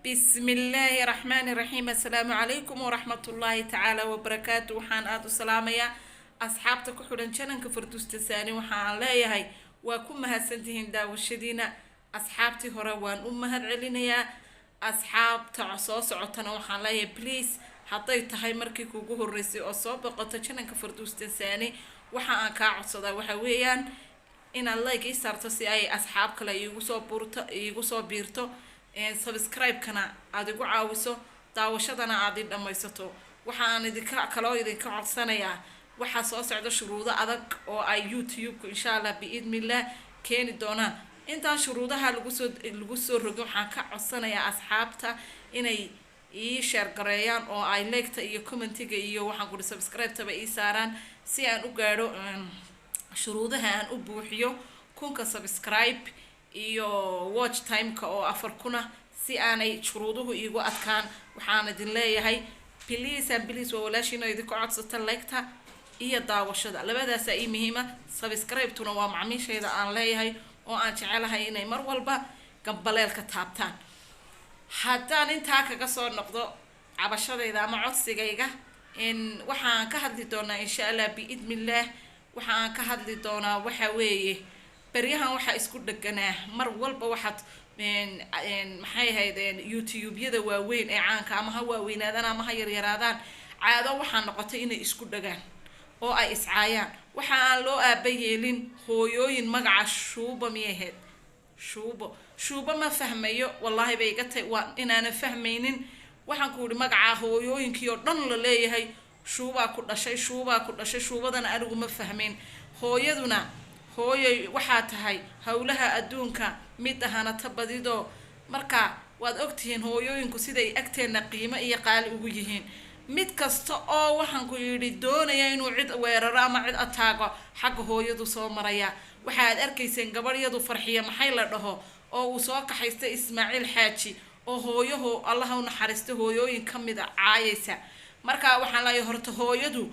بسم الله الرحمن الرحيم. السلام عليكم ورحمة الله تعالى وبركاته. وحان آدو سلامية أصحابتك وحولن شننك فردوس تساني وحان لا يهي وكم هاسنتهن داوشدينا أصحابتي هروان أمهد علينيا أصحاب تعصوص عطنا وحان لا بليس حطيت هاي مركي كوجوه الرئيسي أصاب قطة شننك فردوس تساني وحان كعصدا وحويان إن الله يسارتو سي أي أصحاب كلا يغسو بيرتو subscribe kana aad igu caawiso daawashadana aad dhamaysato waxaan idinka codsanayaa waxa soo socda shuruudo adag oo ay YouTube insha Allah biidmillah keeni doonaan inta shuruudaha lagu soo rogo waxaan ka codsanayaa asxaabta inay ii share gareeyaan oo ay like-ta iyo comment-ga iyo waxaan ku subscribe-taba ii saaraan si aan u gaaro shuruudaha aan u buuxiyo kunka subscribe iyo watch time-ka oo 4,000 si aanay shuruuduhu iigu adkaan waxaan idin leeyahay please walaashina idinku codsata like-ta iyo daawashada labadaas ay muhiima subscribe-tuna waa macmiishayda aan leeyahay oo aan jecelahay inay mar walba gambaleelka taabtaan haddaan intaa kaga soo noqdo cabashadayda ama codsigayga in waxaan ka hadli doonaa insha Allah biidmillah waxaan ka hadli doonaa waxa weeye بريها waxa isku dhaganaa mar walba waxaad maxay ahaydeen YouTube-yada waaweyn ee caanka ama ha waaweynaadaan ama ha yaryaraadaan caado waxa noqotay inay isku dhagaan oo ay iscaayaan waxa aan loo aabayeelin hooyooyin magaca shuuba miyaheed shuuba ma fahmayo wallahi bay iga tay waa inaana fahmaynin waxaan ku yiri magaca hooyooyinkii oo dhan la leeyahay shuuba ku dhashay shuubadana anigu ma fahmeen hooyaduna hooyay waxa tahay hawlaha adduunka mid ahana tabadido marka waad ogtihiin hooyooyinku siday agteena qiimo iyo qaali ugu yihiin mid kasta oo waxaan ku yiri doonaya inuu cid weeraro ama cid ataago xaq hooyadu soo maraya waxaad arkayseen gabadhyadu farxiya maxay la dhaho oo uu soo kaxaystay Ismaaciil Xaaji oo hooyahu Allah u naxariisto hooyooyin kamid ah caayaysa marka waxaan la horta hooyadu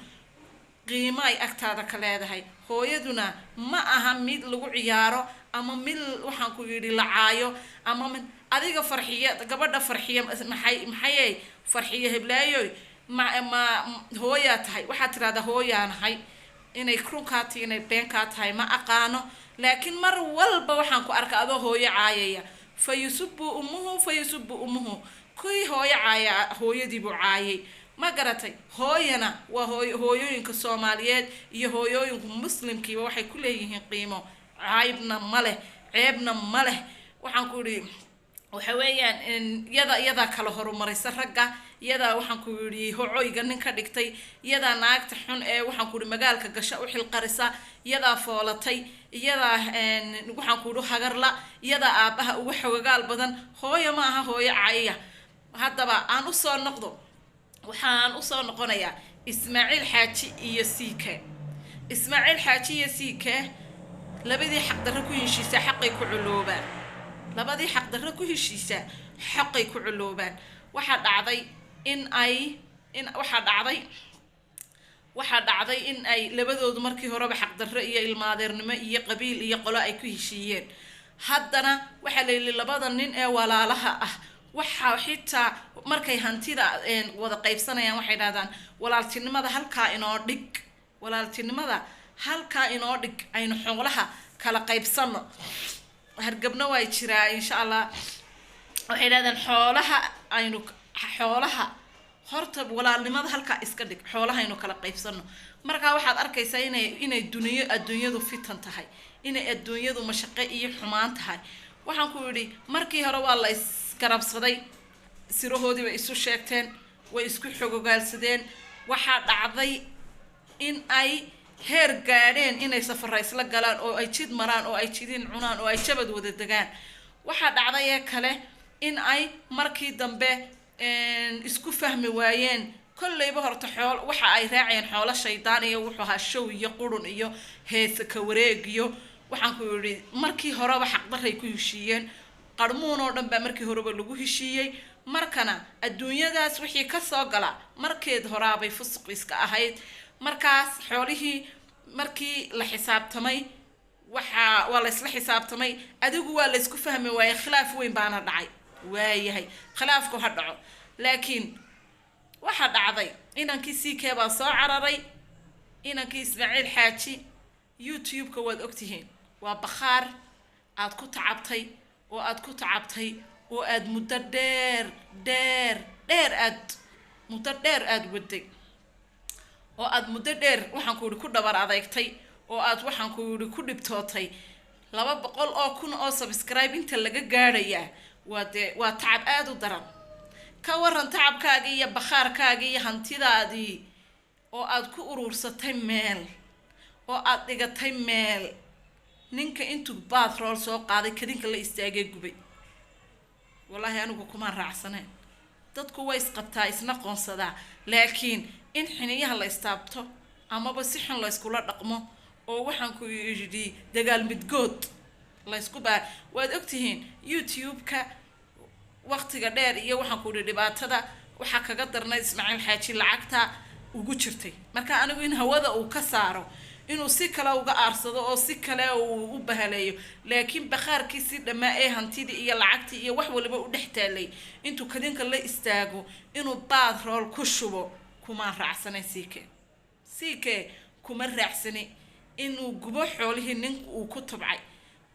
qiimo ay agtaada ka leedahay hooyaduna ma aha mid lagu ciyaaro ama mid waxaan ku yiri la caayo ama mid adiga farxiya gabadha farxiya maxay farxiya heblaayo ma hooya tahay waxa tirada hooyaanahay inay krunkaati inay beenka tahay ma aqaano laakiin mar walba waxaan ku arkaa adoo hooyo caayaya fayusubbu ummuhu kuy hooyo caaya hooyadii buu caayay ma garatay hooyana waa hooyooyinka Soomaaliyeed iyo hooyooyinka Muslimkiiba waxay ku leeyihiin qiimo ceebna ma leh waxaan ku yiri waxa weeyaan in yada kala horumaraysa ragga yada waxaan ku yiri hooyga ninka dhigtay yada naagta xun ee waxaan ku yiri magaalka gasha u xilqarisa yada foolatay yada waxaan ku yiri hagarla yada aabaha ugu xogagaal badan hooyo ma aha hooyo caaya haddaba aan u soo noqdo waxaan u soo noqonayaa Ismaaciil Xaaji iyo Siike Ismaaciil Xaaji iyo Siike labadii xaq darro ku heshiisa xaqay ku culoobaan waxa dhacday in ay labadoodu markii horeba xaq darro iyo ilmaadeernimo iyo qabiil iyo qolo ay ku heshiiyeen haddana waxa la yiri labada nin ee walaalaha ah waxa xitaa markay hantida wada qaybsanayaan waxay dhaadaan walaaltinimada halka inoo dhig aynu xoolaha kala qaybsano hargabna way jiraa insha Allah waxay dhaadaan xoolaha horta walaalnimada halka iska dhig xoolaha aynu kala qaybsano marka waxaad arkaysaa inay adduunyadu fitan tahay inay adduunyadu mashaqo iyo xumaan tahay waxaan ku yiri markii hore waa la garabsaday sirahoodii way isu sheegteen way isku xogogaalsadeen waxa dhacday in ay heer gaadheen inay safar isla galaan oo ay jid maraan oo ay jidin cunaan oo ay jabad wada degaan waxa dhacday kale in ay markii dambe isku fahmi waayeen kullayba horta xool waxa ay raaceen xoolo shaydaan iyo wuxuu ahaa show iyo qurun iyo heesa ka wareegiyo waxaan ku yiri markii horeba xaq darray ku heshiiyeen qarmuun oo dhan ba markii horeba lagu heshiiyay markana adduunyadaas wixii ka soo gala markeed horaabay fusuq iska ahayd markaas xoolihii markii la xisaabtamay waa la isla xisaabtamay adigu waa la isku fahmi waayay khilaaf weyn baana dhacay waayahay khilaafku ha dhaco laakiin waxa dhacday inankii CK baa soo cararay inankii Ismaaciil Xaaji YouTube-ka waad ogtihiin waa bakhaar aad ku tacabtay oo aad muddo dheer aad waday oo aad muddo dheer waxaan ku yiri ku dhabar adeegtay oo aad waxaan ku yiri ku dhibtootay 200,000 oo subscribe inta laga gaarayaa waa tacab aad u daran ka waran tacabkaaga iyo bakhaarkaaga iyo hantidaadii oo aad ku urursatay meel oo aad dhigatay meel ninka intuu bathroll soo qaaday kadinka la istaagay gubay wallahi anigu kuma raacsaneen dadku way isqabtaa isna qoonsadaa laakiin in xiniyaha la istaabto amaba si xun la iskula dhaqmo oo waxaan ku yiri dagaal midgood la isku baa waad ogtihiin YouTube-ka waqtiga dheer iyo waxaan ku yiri dhibaatada waxa kaga darnay Ismaaciil Xaaji lacagta ugu jirtay marka anigu in hawada uu ka saaro inuu si kale uga aarsado oo si kale uu u bahaleeyo laakiin bakhaarkiisi dhamaa ee hantidii iyo lacagtii iyo wax waliba u dhextaalay intuu kadinka la istaago inuu bathroll ku shubo kuma raacsanay CK kuma raacsanay inuu gubo xoolihii ninka uu ku tabcay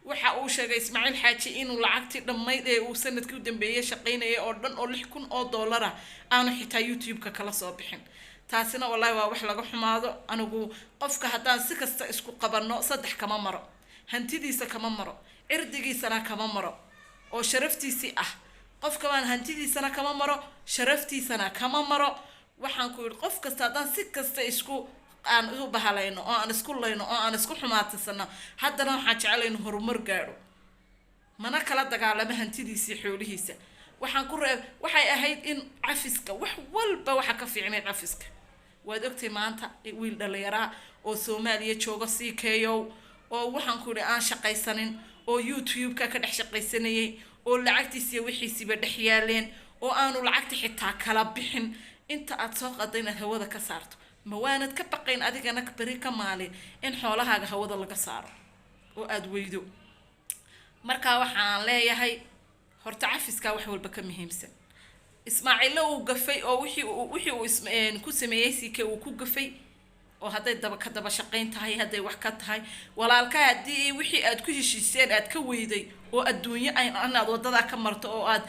waxa uu sheegay Ismaaciil Xaaji inuu lacagtii dhammayd ee uu sanadkii u dambeeyay shaqeynayay oo dhan oo $6,000 aanu xitaa YouTube-ka kala soo bixin taasina wallahi waa wax laga xumaado anigu qofka haddaan si kasta isku qabanno 3 kama maro hantidiisa kama maro cirdigiisana kama maro oo sharaftiisi ah qofka waan hantidiisana kama maro sharaftiisana kama maro waxaan ku yiri qof kasta haddaan si kasta isku aan u bahalayno oo aan isku layno oo aan isku xumaatisano haddana waxaan jecelayn horumar gaaro mana kala dagaalamo hantidiisa xoolihiisa waxaan ku waxay ahayd in cafiska wax walba waxa ka fiicnay cafiska waad ogtay maanta wiil dhalinyaro oo Soomaaliya jooga CKO oo waxaan ku yiri aan shaqaysanin oo YouTube-ka ka dhex shaqaysanayay oo lacagtiisa wixiisiba dhex yaaleen oo aanu lacagta xitaa kala bixin inta aad soo qadayna hawada ka saarto ma waanad ka baqayn adigana bari ka maalin in xoolahaaga hawada laga saaro oo aad weydo marka waxaan leeyahay horta cafiska wax walba ka muhiimsan Ismaaciil uu gafay oo wixii uu ku sameeyay CK uu ku gafay oo haday daba shaqeyn tahay haday wax ka tahay walaalka hadii wixii aad ku heshiiseen aad ka weyday oo adduunyo ay aad wadada ka marto oo aad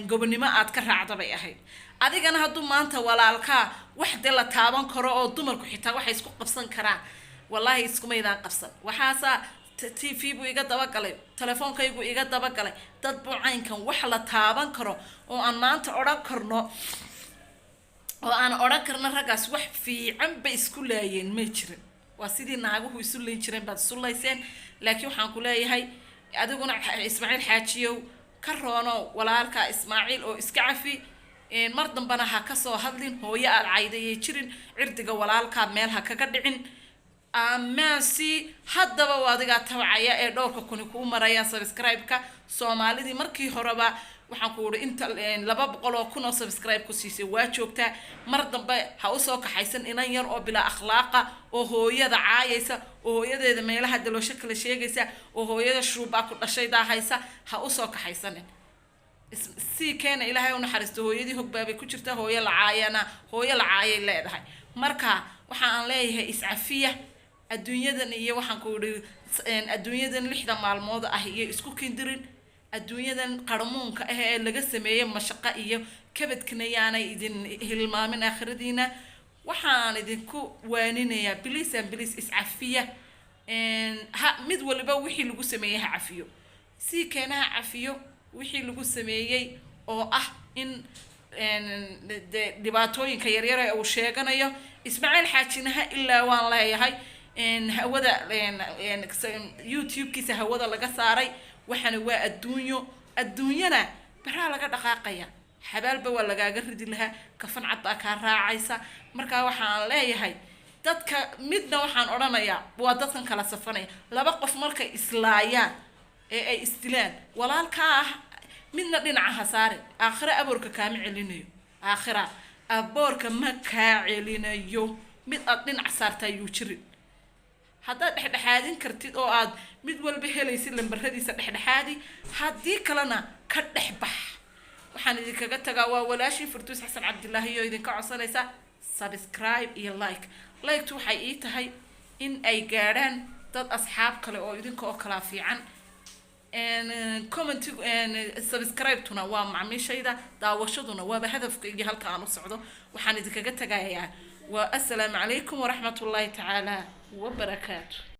gobonimo aad ka raacday ahayd adigana haduu maanta walaalka wax la taaban karo oo dumarku xitaa wax isku qabsan karaan wallahi isku meydaan qabsan waxaasa TV buu iga daba galay telefoonkaygu iga daba galay dad buu caynkan wax la taaban karo oo aan maanta oran karno oo aan oran karno ragaas wax fiican ba isku laayeen ma jirin waa sidii naaguhu isu leen jireen baad isu layseen laakiin waxaan ku leeyahay adiguna Ismaaciil Xaajiyow ka roono walaalka Ismaaciil oo iska cafi mar dambana ha ka soo hadlin hooyo aad caydayay jirin cirdiga walaalka meel ha kaga dhicin amaasi haddaba waadiga tabacaya ee dhowrka kun ku maraya subscribe-ka Soomaalidii markii horeba waxaan ku yiri inta 200,000 oo subscribe ku siisay waa joogtaa mar dambe ha u soo kaxaysan inan yar oo bila akhlaaqa oo hooyada caayaysa oo hooyadeeda meelaha daloosho kala sheegaysa oo hooyada shuuba ku dhashay daahaysa ha u soo kaxaysan CK ilaahay u naxariisto hooyadii hogbaabay ku jirta hooyo la caayay leedahay marka waxaan leeyahay iscafiya adduunyadan iyo waxaan ku yiri adduunyadan 6 maalmood ah iyo isku kindirin adduunyadan qarmuunka ah ee laga sameeyay mashaqo iyo kabadkana yaanay idin hilmaamin aakhiradiina waxaan idinku waaninayaa please iscafiya ha mid waliba wixii lagu sameeyay ha cafiyo CK cafiyo wixii lagu sameeyay oo ah in dhibaatooyinka yaryar ee uu sheeganayo Ismaaciil Xaajinaha ilaa waan leeyahay hawada YouTube-kiisa hawada laga saaray waxana waa adduunyana baraa laga dhaqaaqaya xabaalba waa lagaaga ridi lahaa kafan cad baa ka raacaysa marka waxaan leeyahay dadka midna waxaan oranayaa waa dadkan kala safanaya laba qof markay islaayaan ee ay istilaan walaalka midna dhinaca saare aakhira aborka kaama celinayo aakhira aborka ma ka celinayo mid aad dhinac saartay uu jirin hadda dhexdhexaadin kartid oo aad mid walba helaysid lambaradiisa dhexdhexaadi hadii kalena ka dhex bax waxaan idinkaga tagaa waa walaashii Farduus Xasan Cabdilaahi iyo idinka codsanaysa subscribe iyo like waxay ii tahay in ay gaadhaan dad asxaab kale oo idinka oo kala fiican comment subscribe tuna waa macmiishayda daawashaduna waa hadafkayga halka aan u socdo waxaan idinkaga tagayaa wa assalaamu calaykum wa rahmatullahi ta'ala wa barakaatuh